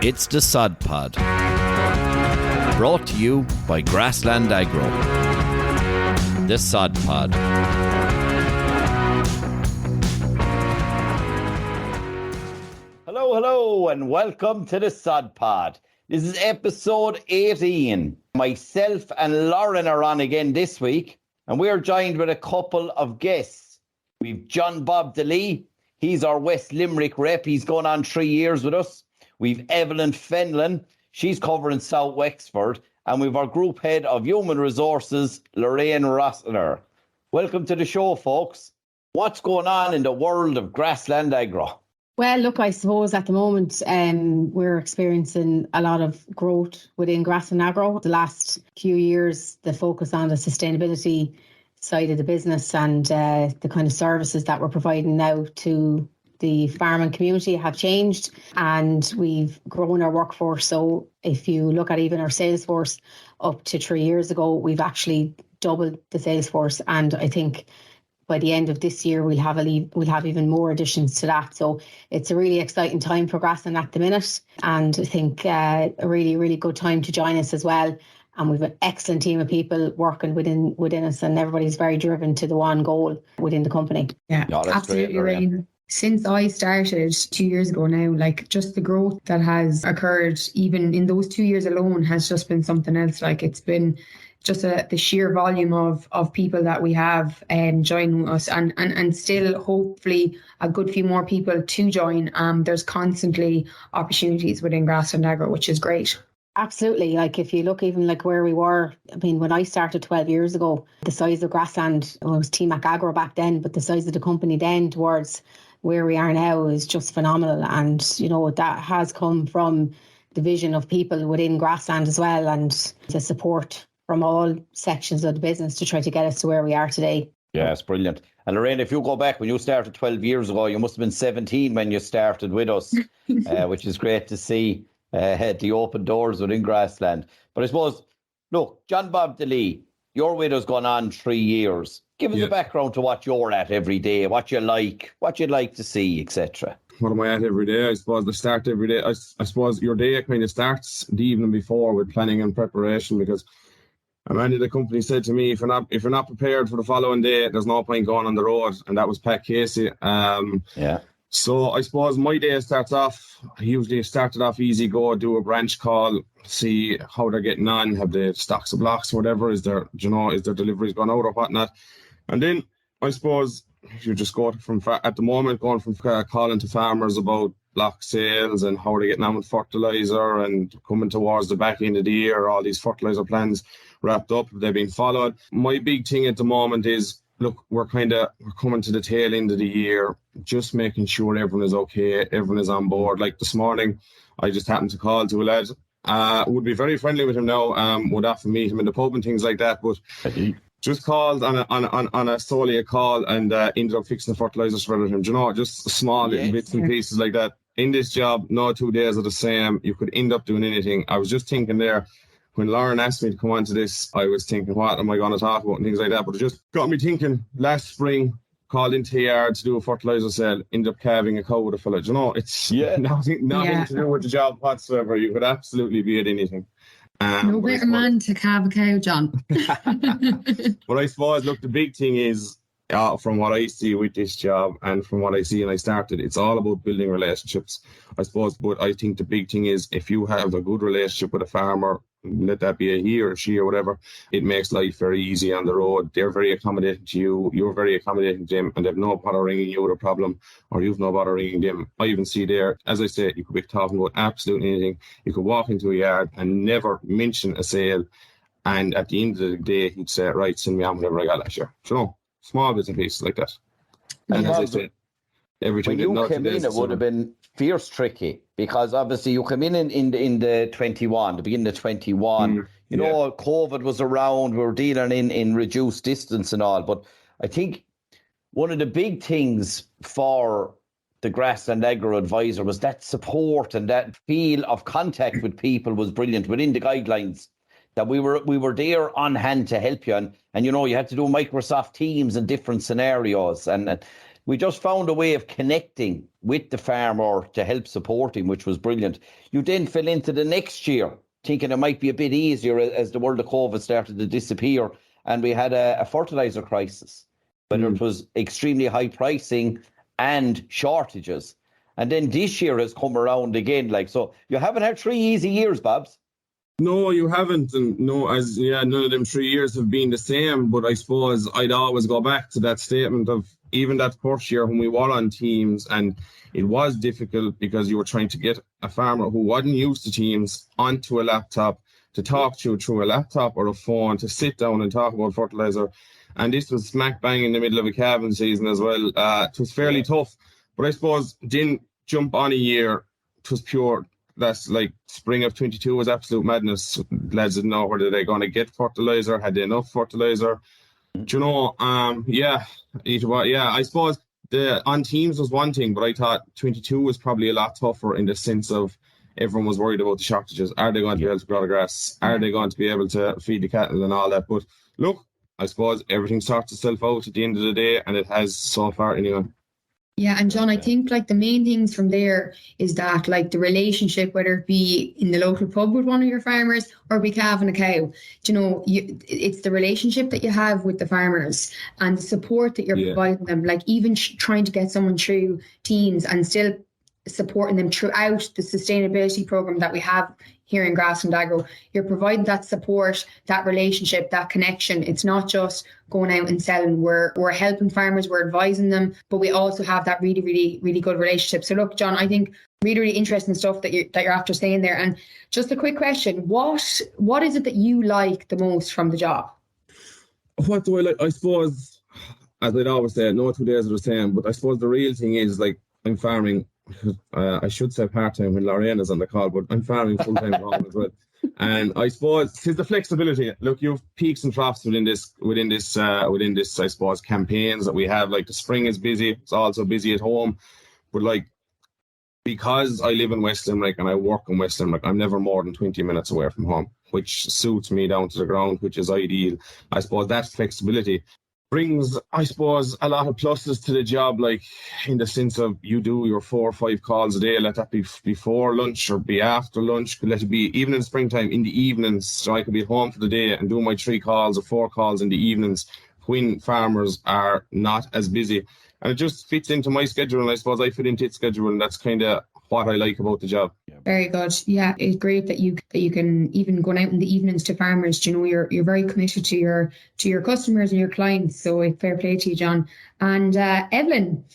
It's the Sod Pod, brought to you by Grassland Agro. The Sod Pod. Hello, and welcome to the Sod Pod. This is episode 18. Myself and Lorraine are on again this week, and we're joined with a couple of guests. We've John Bob Delee. He's our West Limerick rep. He's going on 3 years with us. We've Evelyn Fenlon. She's covering South Wexford. And we've our group head of human resources, Lorraine Rossiter. Welcome to the show, folks. What's going on in the world of Grassland Agro? Well, look, I suppose at the moment we're experiencing a lot of growth within Grassland Agro. The last few years, the focus on the sustainability side of the business and the kind of services that we're providing now to the farming community have changed, and we've grown our workforce. So if you look at even our sales force up to 3 years ago, we've actually doubled the sales force, and I think by the end of this year we'll have even more additions to that. So it's a really exciting time for Grassland at the minute, and I think a really, really good time to join us as well. And we've an excellent team of people working within us, and everybody's very driven to the one goal within the company. Yeah, absolutely, Lorraine. Since I started 2 years ago now, like just the growth that has occurred even in those 2 years alone has just been something else. Like it's been just the sheer volume of people that we have joining us, and still hopefully a good few more people to join. There's constantly opportunities within Grassland Agro, which is great. Absolutely. Like if you look even like where we were, I mean, when I started 12 years ago, the size of Grassland, well, it was Team Agro back then, but the size of the company then towards where we are now is just phenomenal. And, you know, that has come from the vision of people within Grassland as well, and the support from all sections of the business to try to get us to where we are today. Yeah, it's brilliant. And Lorraine, if you go back when you started 12 years ago, you must have been 17 when you started with us, which is great to see the open doors within Grassland. But I suppose, look, John Bob Delee, your widow's gone on 3 years. Give us a background to what you're at every day, what you'd like to see, etc. What am I at every day? I suppose the start every day. I suppose your day kind of starts the evening before with planning and preparation, because a man in the company said to me, if you're not prepared for the following day, there's no point going on the road. And that was Pat Casey. So I suppose my day starts off, I usually started off easy, go do a branch call, see how they're getting on, have they stocks of blocks or whatever, is their deliveries gone out or whatnot. And then I suppose you just go from, at the moment, going from calling to farmers about block sales and how they're getting on with fertiliser, and coming towards the back end of the year, all these fertiliser plans wrapped up, they've been followed. My big thing at the moment is, look, we're coming to the tail end of the year, just making sure everyone is okay, everyone is on board. Like this morning, I just happened to call to a lad. Would be very friendly with him now, would often meet him in the pub and things like that, but just called on a solely a call, and ended up fixing the fertilisers for him. Do you know, just small little bits and pieces like that. In this job, no 2 days are the same. You could end up doing anything. I was just thinking there, when Lauren asked me to come on to this, I was thinking, what am I going to talk about and things like that. But it just got me thinking. Last spring, called into the yard to do a fertiliser sale, ended up calving a cow with a fella. You know, it's nothing to do with the job whatsoever. You could absolutely be at anything. No better man to calve a cow, John. But I suppose, look, the big thing is, from what I see with this job and from what I see and I started, it's all about building relationships, I suppose. But I think the big thing is, if you have a good relationship with a farmer, let that be a he or a she or whatever, it makes life very easy on the road. They're very accommodating to you, you're very accommodating to them, and they've no bother ringing you with a problem, or you've no bother ringing them. I even see there, as I say, you could be talking about absolutely anything. You could walk into a yard and never mention a sale, and at the end of the day, he'd say, right, send me on whatever I got last year. So no, small bits and pieces like that. And as I said, when you came in, it would have been fierce tricky, because obviously you came in the 21, the beginning of 21. You know, COVID was around, we were dealing in reduced distance and all. But I think one of the big things for the Grassland Agro advisor was that support, and that feel of contact with people was brilliant within the guidelines. That we were there on hand to help you, and you know, you had to do Microsoft Teams and different scenarios, and we just found a way of connecting with the farmer to help support him, which was brilliant. You then fell into the next year thinking it might be a bit easier as the world of COVID started to disappear, and we had a fertilizer crisis, whether it was extremely high pricing and shortages. And then this year has come around again. Like, so you haven't had 3 easy years, Babs. No, you haven't. And no, none of them 3 years have been the same. But I suppose I'd always go back to that statement of even that first year when we were on teams, and it was difficult because you were trying to get a farmer who wasn't used to teams onto a laptop to talk to you through a laptop or a phone, to sit down and talk about fertilizer. And this was smack bang in the middle of a calving season as well. It was fairly tough. But I suppose didn't jump on a year. It was pure. That's like spring of 22 was absolute madness. Lads didn't know whether they're going to get fertilizer, had they enough fertilizer. Do you know? I suppose the on teams was one thing, but I thought 22 was probably a lot tougher in the sense of everyone was worried about the shortages. Are they going to be able to grow the grass? Are they going to be able to feed the cattle and all that? But look, I suppose everything sorts itself out at the end of the day, and it has so far anyway. Yeah, and John, I think like the main things from there is that like the relationship, whether it be in the local pub with one of your farmers or be calving a cow, you know, it's the relationship that you have with the farmers and the support that you're providing them. Like even trying to get someone through teams and still supporting them throughout the sustainability program that we have here in Grassland Agro. You're providing that support, that relationship, that connection. It's not just going out and selling. We're helping farmers, we're advising them, but we also have that really, really, really good relationship. So look, John, I think really, really interesting stuff that you're after saying there. And just a quick question: what is it that you like the most from the job? What do I like? I suppose, as I'd always say, no 2 days are the same. But I suppose the real thing is like I'm farming. I should say part-time when Lorraine is on the call, but I'm farming full-time at home as well. And I suppose it's the flexibility. Look, you've peaks and troughs within this, I suppose, campaigns that we have. Like the spring is busy. It's also busy at home. But like, because I live in West Limerick and I work in West Limerick, I'm never more than 20 minutes away from home, which suits me down to the ground, which is ideal. I suppose that flexibility brings, I suppose, a lot of pluses to the job, like in the sense of you do your 4 or 5 calls a day. Let that be before lunch or be after lunch. Let it be even in springtime in the evenings. So I could be at home for the day and do my 3 calls or 4 calls in the evenings when farmers are not as busy. And it just fits into my schedule, and I suppose I fit into its schedule, and that's kind of what I like about the job. Very good. Yeah, it's great that you can even go out in the evenings to farmers. You know, you're very committed to your customers and your clients. So fair play to you, John. And Evelyn.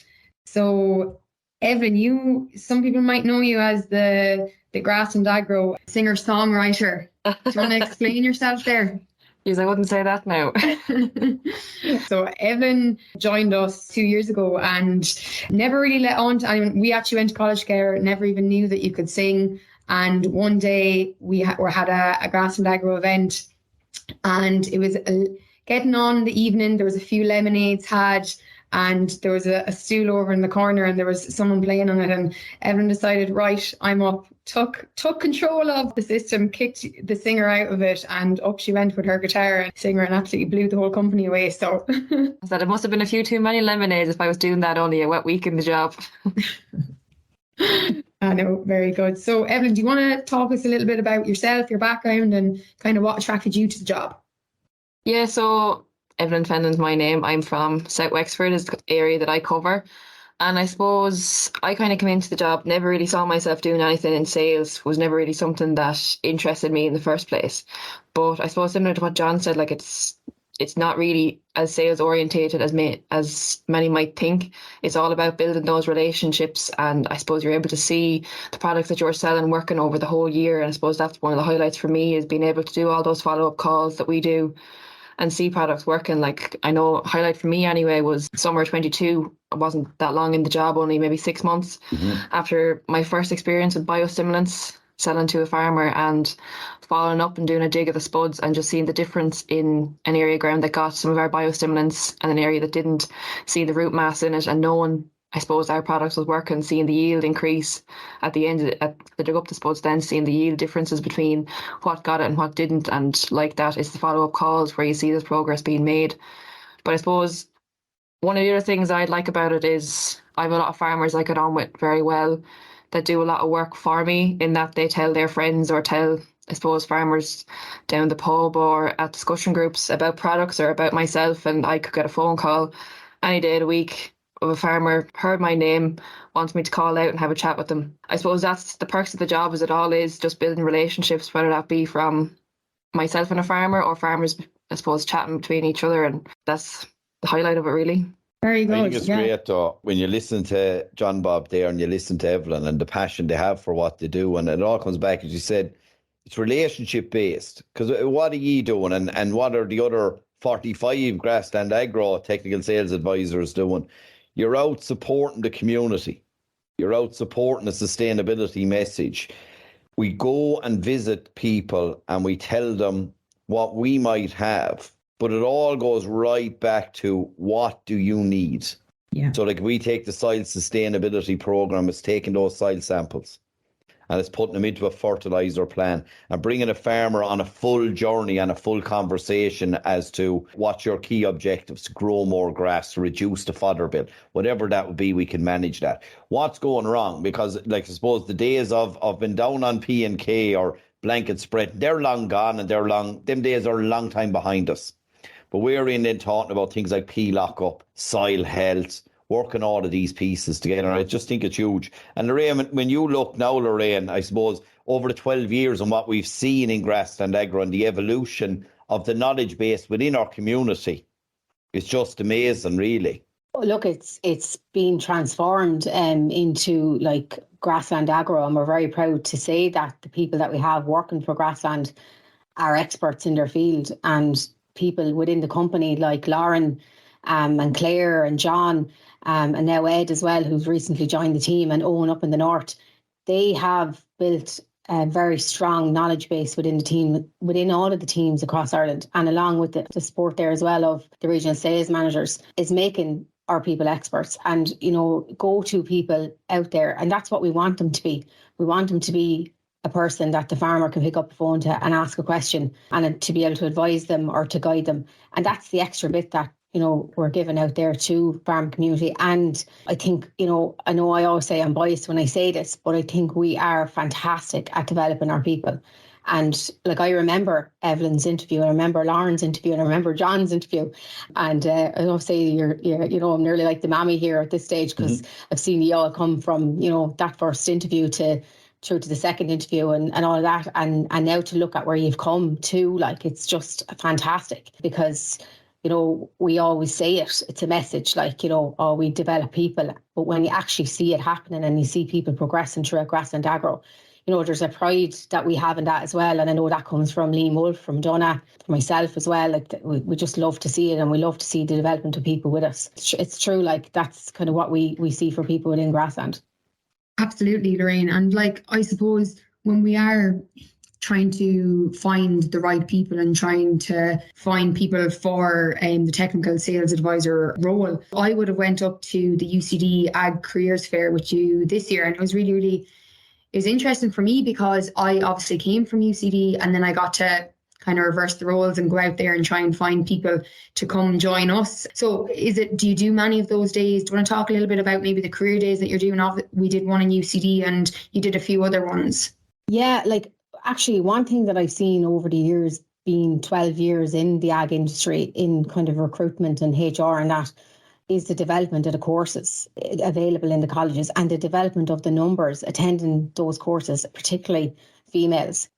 So Evelyn, some people might know you as the Grassland Agro singer-songwriter. Do you want to explain yourself there? Yes, I wouldn't say that now. So Evelyn joined us 2 years ago and never really let on to anyone. We actually went to college together, never even knew that you could sing. And one day we had a Grassland Agro event, and it was getting on in the evening. There was a few lemonades had, and there was a stool over in the corner, and there was someone playing on it. And Evelyn decided, right, I'm up, took control of the system, kicked the singer out of it, and up she went with her guitar and singer, and absolutely blew the whole company away. So I said it must have been a few too many lemonades if I was doing that only a wet week in the job. I know, very good. So Evelyn, do you want to talk us a little bit about yourself, your background, and kind of what attracted you to the job? Yeah, so Evelyn Fenlon's my name. I'm from South Wexford, is the area that I cover. And I suppose I kind of came into the job, never really saw myself doing anything in sales, was never really something that interested me in the first place. But I suppose similar to what John said, like it's not really as sales orientated as many might think. It's all about building those relationships, and I suppose you're able to see the products that you're selling working over the whole year. And I suppose that's one of the highlights for me, is being able to do all those follow-up calls that we do and see products working. Like, I know a highlight for me anyway was summer 22. I wasn't that long in the job, only maybe 6 months after my first experience with biostimulants, selling to a farmer and following up and doing a dig of the spuds and just seeing the difference in an area of ground that got some of our biostimulants and an area that didn't, see the root mass in it, and knowing, I suppose, our products was working, seeing the yield increase at the end at the dig up the spuds, then seeing the yield differences between what got it and what didn't. And like that, it's the follow-up calls where you see this progress being made. But I suppose One of the other things I'd like about it is I have a lot of farmers I get on with very well that do a lot of work for me, in that they tell their friends or tell, I suppose, farmers down the pub or at discussion groups about products or about myself, and I could get a phone call any day of the week of a farmer, heard my name, wants me to call out and have a chat with them. I suppose that's the perks of the job, as it all is, just building relationships, whether that be from myself and a farmer or farmers, I suppose, chatting between each other, and that's the highlight of it, really. Very good. I think it's great though when you listen to John Bob there and you listen to Evelyn and the passion they have for what they do, and it all comes back, as you said, it's relationship based. Because what are you doing, and what are the other 45 Grassland Agro technical sales advisors doing? You're out supporting the community. You're out supporting a sustainability message. We go and visit people and we tell them what we might have. But it all goes right back to, what do you need? Yeah. So like we take the soil sustainability program, it's taking those soil samples and it's putting them into a fertilizer plan and bringing a farmer on a full journey and a full conversation as to what's your key objectives: to grow more grass, to reduce the fodder bill, whatever that would be, we can manage that. What's going wrong? Because like I suppose the days of been down on P&K or blanket spread, they're long gone, and them days are a long time behind us. But we're in then talking about things like pea lockup, soil health, working all of these pieces together. I just think it's huge. And Lorraine, when you look now, Lorraine, I suppose over the 12 years and what we've seen in Grassland Agro and the evolution of the knowledge base within our community, it's just amazing, really. Look, it's been transformed into like Grassland Agro, and we're very proud to say that the people that we have working for Grassland are experts in their field, and people within the company like Lauren and Claire and John and now Ed as well, who's recently joined the team, and Owen up in the north. They have built a very strong knowledge base within the team, within all of the teams across Ireland, and along with the support there as well of the regional sales managers, is making our people experts and, you know, go-to people out there. And that's what we want them to be. We want them to be a person that the farmer can pick up the phone to and ask a question, and to be able to advise them or to guide them. And that's the extra bit that, you know, we're giving out there to farm community. And I think, you know I always say I'm biased when I say this, but I think we are fantastic at developing our people. And like, I remember Evelyn's interview, and I remember Lauren's interview, and I remember John's interview. And I don't say you're, you know, I'm nearly like the mammy here at this stage, because I've seen you all come from, you know, that first interview through to the second interview and all of that. And now to look at where you've come to, like, it's just fantastic, because, you know, we always say it's a message, like, you know, oh, we develop people. But when you actually see it happening and you see people progressing throughout Grassland Agro, you know, there's a pride that we have in that as well. And I know that comes from Liam Wolf, from Donna, from myself as well. Like, we just love to see it, and we love to see the development of people with us. It's true, like, that's kind of what we see for people within Grassland. Absolutely, Lorraine. And like, I suppose when we are trying to find the right people and trying to find people for the technical sales advisor role, I would have went up to the UCD Ag Careers Fair with you this year, and it was really it was interesting for me, because I obviously came from UCD, and then I got to kind of reverse the roles and go out there and try and find people to come join us. So do you do many of those days? Do you want to talk a little bit about maybe the career days that you're doing? We did one in UCD and you did a few other ones. Yeah, like, actually one thing that I've seen over the years, being 12 years in the ag industry, in kind of recruitment and HR and that, is the development of the courses available in the colleges, and the development of the numbers attending those courses, particularly females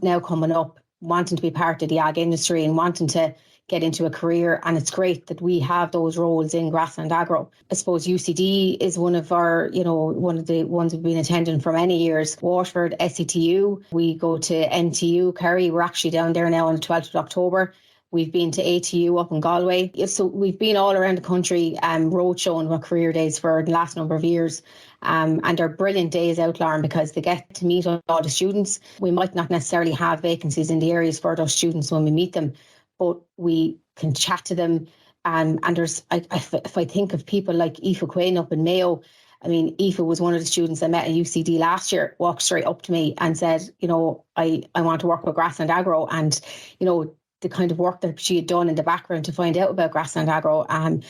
now coming up, wanting to be part of the ag industry and wanting to get into a career. And it's great that we have those roles in Grassland Agro. I suppose UCD is one of our, you know, one of the ones we've been attending for many years. Waterford, SETU, we go to NTU, Kerry. We're actually down there now on the 12th of October. We've been to ATU up in Galway. So we've been all around the country roadshowing our career days for the last number of years. And they're brilliant days out, Lauren, because they get to meet all the students. We might not necessarily have vacancies in the areas for those students when we meet them, but we can chat to them. And there's, if I think of people like Aoife Quinn up in Mayo, I mean, Aoife was one of the students I met at UCD last year, walked straight up to me and said, you know, I want to work with Grassland Agro. And, you know, the kind of work that she had done in the background to find out about Grassland Agro. And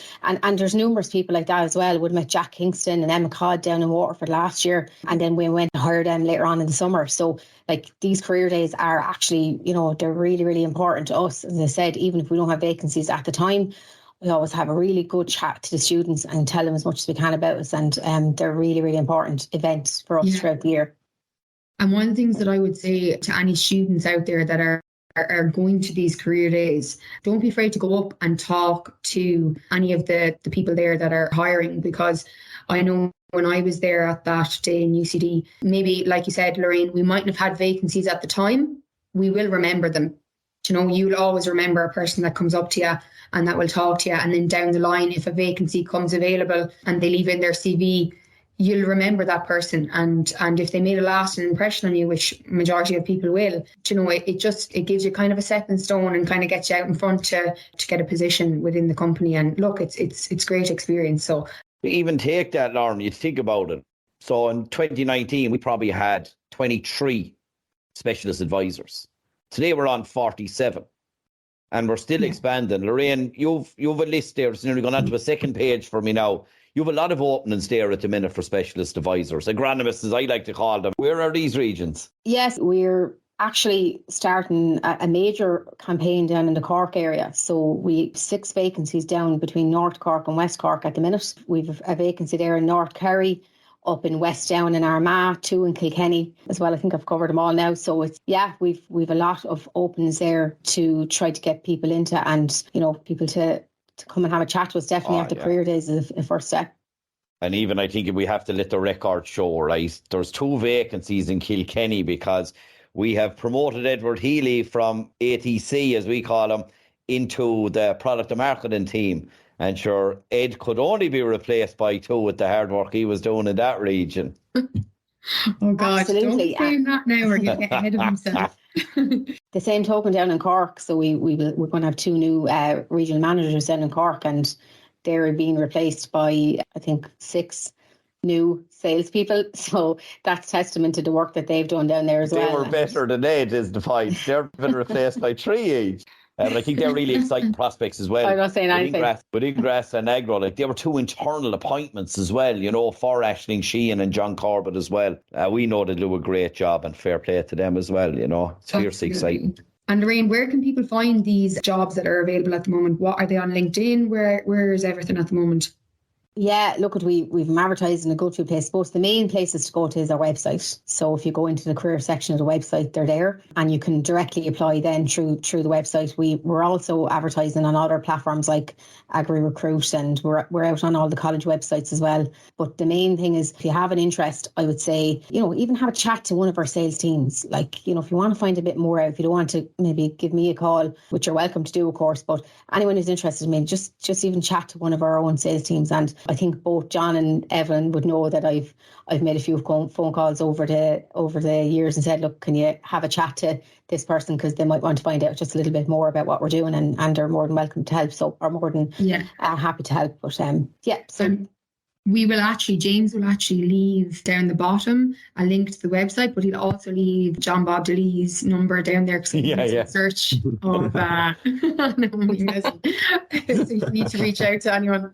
there's numerous people like that as well. We'd met Jack Kingston and Emma Codd down in Waterford last year. And then we went and hired them later on in the summer. So like these career days are actually, you know, they're really, really important to us. As I said, even if we don't have vacancies at the time, we always have a really good chat to the students and tell them as much as we can about us. And they're really, really important events for us throughout the year. And one of the things that I would say to any students out there that are going to these career days, don't be afraid to go up and talk to any of the people there that are hiring, because I know when I was there at that day in UCD, maybe like you said, Lorraine, we mightn't have had vacancies at the time. We will remember them. You know, you'll always remember a person that comes up to you and that will talk to you. And then down the line, if a vacancy comes available and they leave in their CV, you'll remember that person, and if they made a lasting impression on you, which majority of people will, you know, it gives you kind of a stepping stone and kind of gets you out in front to get a position within the company. And look, it's great experience. So even take that, Lauren, you think about it. So in 2019, we probably had 23 specialist advisors. Today we're on 47, and we're still expanding. Lorraine, you've a list there. It's nearly gone on to a second page for me now. You have a lot of openings there at the minute for specialist advisors, agronomists, as I like to call them. Where are these regions? Yes, we're actually starting a major campaign down in the Cork area. So we have 6 vacancies down between North Cork and West Cork at the minute. We've a vacancy there in North Kerry, up in West Down in Armagh, 2 in Kilkenny as well. I think I've covered them all now. So it's, we've a lot of openings there to try to get people into, and, you know, people to come and have a chat to us definitely after career days is a first step. And even I think we have to let the record show, right? There's 2 vacancies in Kilkenny because we have promoted Edward Healy from ATC, as we call him, into the product and marketing team. And sure, Ed could only be replaced by 2 with the hard work he was doing in that region. Oh God, absolutely. Don't say that now, we're getting ahead of himself. The same token down in Cork, so we're going to have 2 new regional managers down in Cork, and they're being replaced by, I think, 6 new salespeople. So that's testament to the work that they've done down there as well. They were better than Ed, is the point. They've been replaced by 3 each. But I think they're really exciting prospects as well. I'm not saying anything. Within Grassland Agro, like, there were 2 internal appointments as well, you know, for Aisling Sheehan and John Corbett as well. We know they do a great job, and fair play to them as well, you know. It's fiercely exciting. And Lorraine, where can people find these jobs that are available at the moment? What are they on LinkedIn? Where is everything at the moment? Yeah, look, we've them advertised in a go-to place. Both the main places to go to is our website. So if you go into the career section of the website, they're there, and you can directly apply then through the website. We're also advertising on other platforms like Agri Recruit, and we're out on all the college websites as well. But the main thing is, if you have an interest, I would say, you know, even have a chat to one of our sales teams. Like, you know, if you want to find a bit more out, if you don't want to maybe give me a call, which you're welcome to do, of course, but anyone who's interested, maybe just even chat to one of our own sales teams. And I think both John and Evelyn would know that I've made a few phone calls over the years and said, look, can you have a chat to this person, because they might want to find out just a little bit more about what we're doing, and are more than welcome to help. So are more than happy to help. But James will actually leave down the bottom a link to the website, but he'll also leave John Bob Delee's number down there, because search of so you need to reach out to anyone.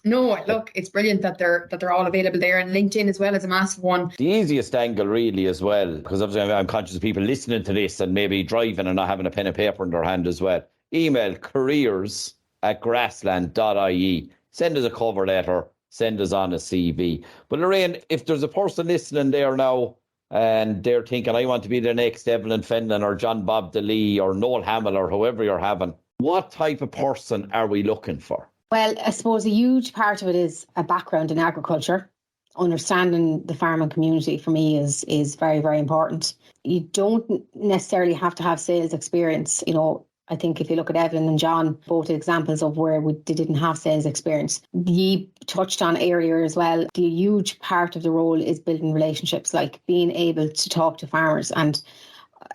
No, look, it's brilliant that they're all available there, and LinkedIn as well is a massive one. The easiest angle really as well, because obviously I'm conscious of people listening to this and maybe driving and not having a pen and paper in their hand as well. Email careers@grassland.ie. Send us a cover letter. Send us on a CV. But Lorraine, if there's a person listening there now and they're thinking, I want to be the next Evelyn Fenlon or John Bob Delee or Noel Hamill or whoever you're having, what type of person are we looking for? Well, I suppose a huge part of it is a background in agriculture. Understanding the farming community for me is very, very important. You don't necessarily have to have sales experience. You know, I think if you look at Evelyn and John, both examples of where they didn't have sales experience. You touched on earlier as well, the huge part of the role is building relationships, like being able to talk to farmers. And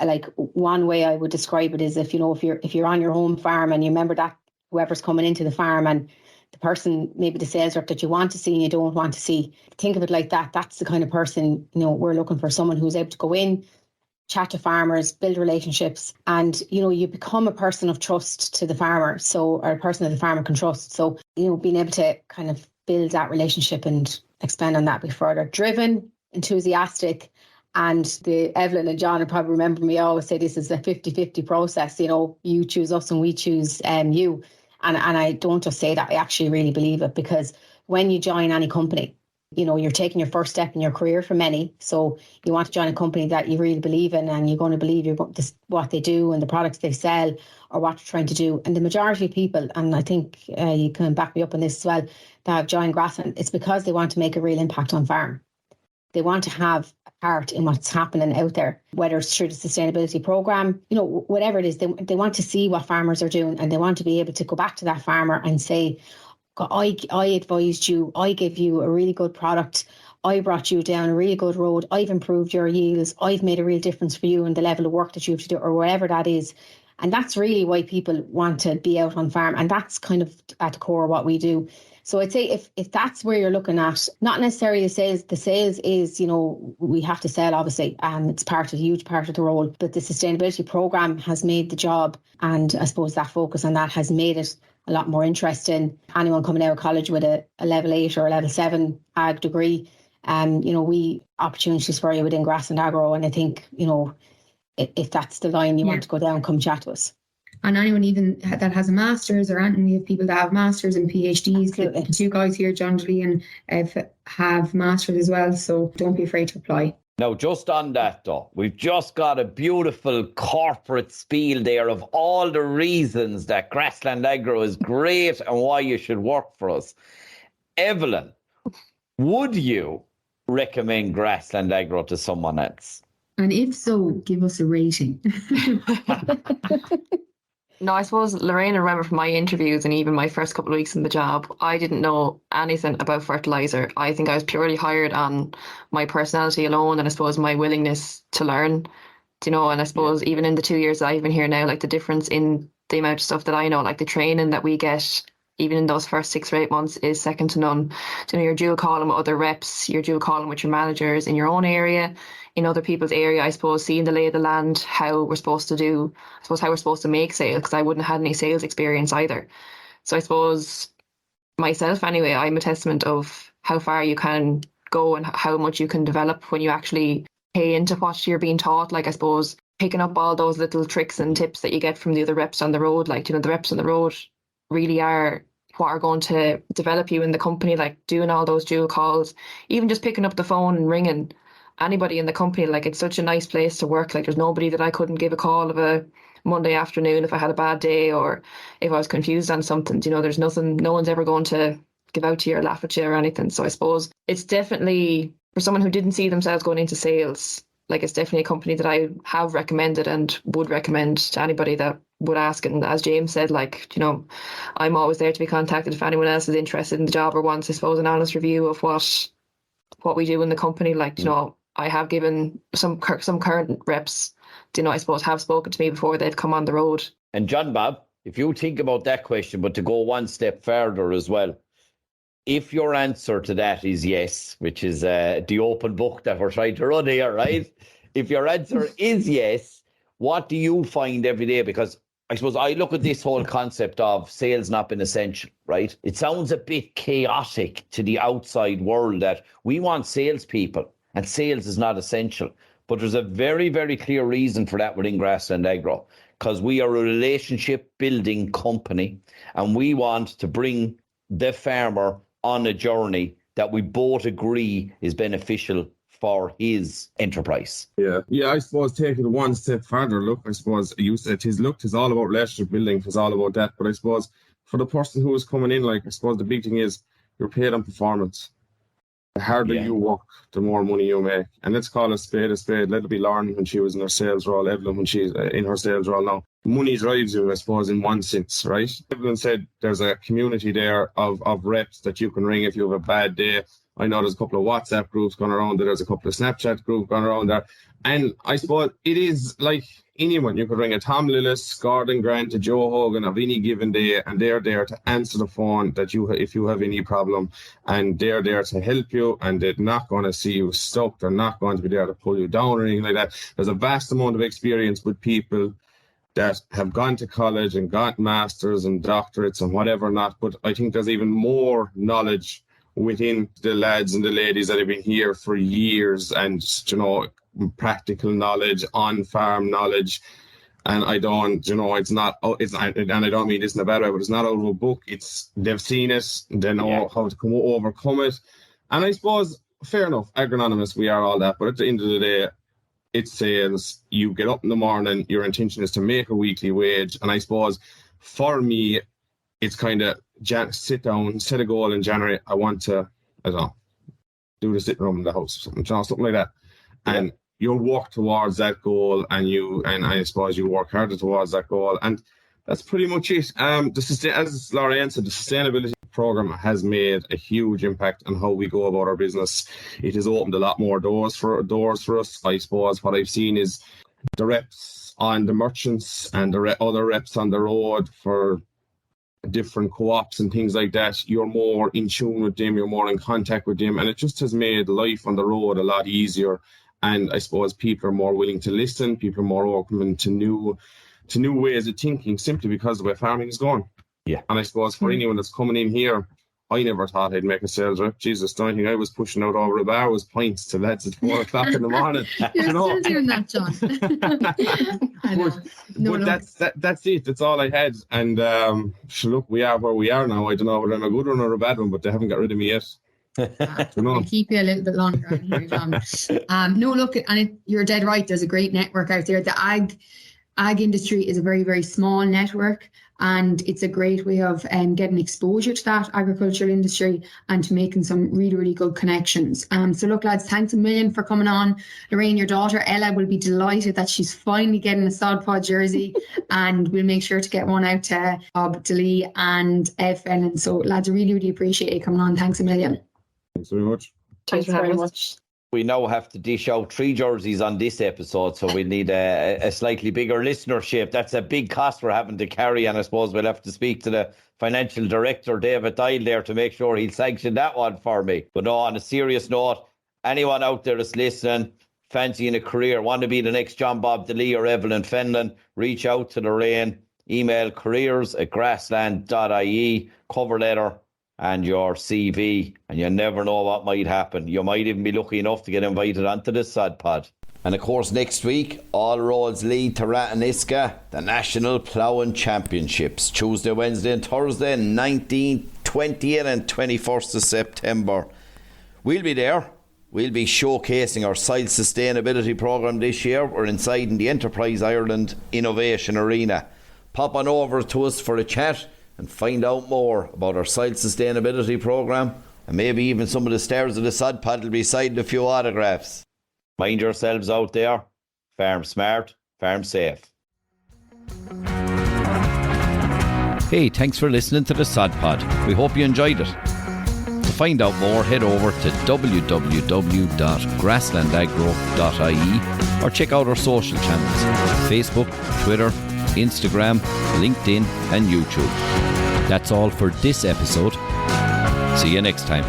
like one way I would describe it is if you're on your home farm and you remember that whoever's coming into the farm and the person, maybe the sales rep that you want to see and you don't want to see, think of it like that. That's the kind of person, you know, we're looking for, someone who's able to go in, chat to farmers, build relationships, and, you become a person of trust to the farmer. So, or a person that the farmer can trust. So, being able to kind of build that relationship and expand on that a bit further. Driven, enthusiastic, and the Evelyn and John will probably remember me, I always say this is a 50-50 process. You choose us and we choose you. And I don't just say that, I actually really believe it, because when you join any company, you're taking your first step in your career for many. So you want to join a company that you really believe in, and you're going to believe what they do and the products they sell or what they're trying to do. And the majority of people, and I think you can back me up on this as well, that have joined Grassland, it's because they want to make a real impact on farm. They want to have a part in what's happening out there, whether it's through the sustainability program, whatever it is. They want to see what farmers are doing, and they want to be able to go back to that farmer and say, I advised you, I gave you a really good product, I brought you down a really good road, I've improved your yields, I've made a real difference for you in the level of work that you have to do, or whatever that is. And that's really why people want to be out on farm. And that's kind of at the core of what we do. So I'd say if that's where you're looking at, not necessarily the sales is, we have to sell, obviously, and it's a huge part of the role, but the sustainability program has made the job, and I suppose that focus on that has made it a lot more interesting. Anyone coming out of college with a level 8 or a level 7 ag degree, we opportunities for you within Grassland Agro. And I think, if that's the line you want to go down, come chat to us. And anyone even that has a master's, or anything, we have people that have masters and PhDs. Absolutely. The two guys here, John, Delee, and have masters as well. So don't be afraid to apply. Now, just on that, though, we've just got a beautiful corporate spiel there of all the reasons that Grassland Agro is great and why you should work for us. Evelyn, would you recommend Grassland Agro to someone else? And if so, give us a rating. No, I suppose Lorraine, I remember from my interviews and even my first couple of weeks in the job, I didn't know anything about fertiliser. I think I was purely hired on my personality alone, and I suppose my willingness to learn, and I suppose even in the 2 years that I've been here now, like the difference in the amount of stuff that I know, like the training that we get, even in those first 6 or 8 months, is second to none. You're dual calling with other reps, you're dual calling with your managers in your own area, in other people's area, I suppose, seeing the lay of the land, how we're supposed to make sales, because I wouldn't have had any sales experience either. So I suppose myself anyway, I'm a testament of how far you can go and how much you can develop when you actually pay into what you're being taught. Like, I suppose picking up all those little tricks and tips that you get from the other reps on the road, like, the reps on the road really are what are going to develop you in the company, like doing all those dual calls, even just picking up the phone and ringing anybody in the company. Like, it's such a nice place to work. Like, there's nobody that I couldn't give a call of a Monday afternoon if I had a bad day or if I was confused on something. There's nothing, no one's ever going to give out to you or laugh at you or anything. So I suppose it's definitely, for someone who didn't see themselves going into sales, like, it's definitely a company that I have recommended and would recommend to anybody that would ask. And as James said, like, I'm always there to be contacted if anyone else is interested in the job or wants, I suppose, an honest review of what we do in the company. Like, I have given some current reps, I suppose, have spoken to me before they've come on the road. And John Bob, if you think about that question, but to go one step further as well, if your answer to that is yes, which is the open book that we're trying to run here, right? If your answer is yes, what do you find every day? Because I suppose I look at this whole concept of sales not being essential, right? It sounds a bit chaotic to the outside world that we want salespeople and sales is not essential. But there's a very, very clear reason for that within Grassland Agro, because we are a relationship building company and we want to bring the farmer on a journey that we both agree is beneficial for his enterprise. Yeah, I suppose taking it one step further, look, I suppose you said it's all about relationship building, it's all about that. But I suppose for the person who is coming in, like, I suppose the big thing is you're paid on performance. The harder you work, the more money you make. And let's call a spade a spade. Let it be Lauren when she was in her sales role, Evelyn when she's in her sales role now. Money drives you, I suppose, in one sense, right? Evelyn said there's a community there of reps that you can ring if you have a bad day, I know there's a couple of WhatsApp groups going around there. There's a couple of Snapchat groups going around there. And I suppose it is like anyone. You could ring a Tom Lillis, Gordon Grant, a Joe Hogan of any given day, and they're there to answer the phone if you have any problem, and they're there to help you, and they're not going to see you stuck. They're not going to be there to pull you down or anything like that. There's a vast amount of experience with people that have gone to college and got masters and doctorates and whatever not, but I think there's even more knowledge within the lads and the ladies that have been here for years, and practical knowledge, on-farm knowledge. And I don't, it's not, and I don't mean this in a bad way, but it's not out of a book. They've seen it, they know how to overcome it. And I suppose, fair enough, agronomists, we are all that, but at the end of the day, it's sales. You get up in the morning, your intention is to make a weekly wage. And I suppose for me, it's kind of sit down, set a goal in January. I want to, do the sitting room in the house, something like that. And you'll work towards that goal, and I suppose you work harder towards that goal. And that's pretty much it. As Lorraine said, the sustainability program has made a huge impact on how we go about our business. It has opened a lot more doors for us. I suppose what I've seen is the reps on the merchants and the other reps on the road for different co-ops and things like that. You're more in tune with them, you're more in contact with them, and it just has made life on the road a lot easier. And I suppose people are more willing to listen, people are more open to new ways of thinking, simply because of the way farming is going. Yeah. And I suppose for anyone that's coming in here, I never thought I'd make a sales rep. Jesus, the only thing I was pushing out over the bar was pints to lads at 4 o'clock in the morning. You're still doing that, John. I know. That's it. That's all I had. And look, we are where we are now. I don't know whether I'm a good one or a bad one, but they haven't got rid of me yet. I'll keep you a little bit longer anyway, John. No, look, you're dead right. There's a great network out there. The ag industry is a very, very small network, and it's a great way of getting exposure to that agricultural industry and to making some really, really good connections. So look, lads, thanks a million for coming on. Lorraine, your daughter Ella will be delighted that she's finally getting a Sod Pod jersey, and we'll make sure to get one out to Bob, Delee and Fenlon. So lads, I really, really appreciate you coming on. Thanks a million. Thanks very much. Thanks very much. We now have to dish out 3 jerseys on this episode, so we need a slightly bigger listenership. That's a big cost we're having to carry, and I suppose we'll have to speak to the financial director, David Dial, there to make sure he'll sanction that one for me. But no, on a serious note, anyone out there that's listening, fancying a career, want to be the next John Bob Delee or Evelyn Fenlon, reach out to Lorraine, email careers@grassland.ie, cover letter, and your CV, and you never know what might happen. You might even be lucky enough to get invited onto the Sod Pod. And of course, next week, all roads lead to Rataniska, the National Ploughing Championships, Tuesday, Wednesday and Thursday, 19th, 20th and 21st of September. We'll be there. We'll be showcasing our soil sustainability programme this year. We're inside in the Enterprise Ireland Innovation Arena. Pop on over to us for a chat and find out more about our soil sustainability programme, and maybe even some of the stars of the Sod Pod will be signing a few autographs. Mind yourselves out there. Farm smart, farm safe. Hey, thanks for listening to the Sod Pod. We hope you enjoyed it. To find out more, head over to www.grasslandagro.ie or check out our social channels: Facebook, Twitter, Instagram, LinkedIn and YouTube. That's all for this episode. See you next time.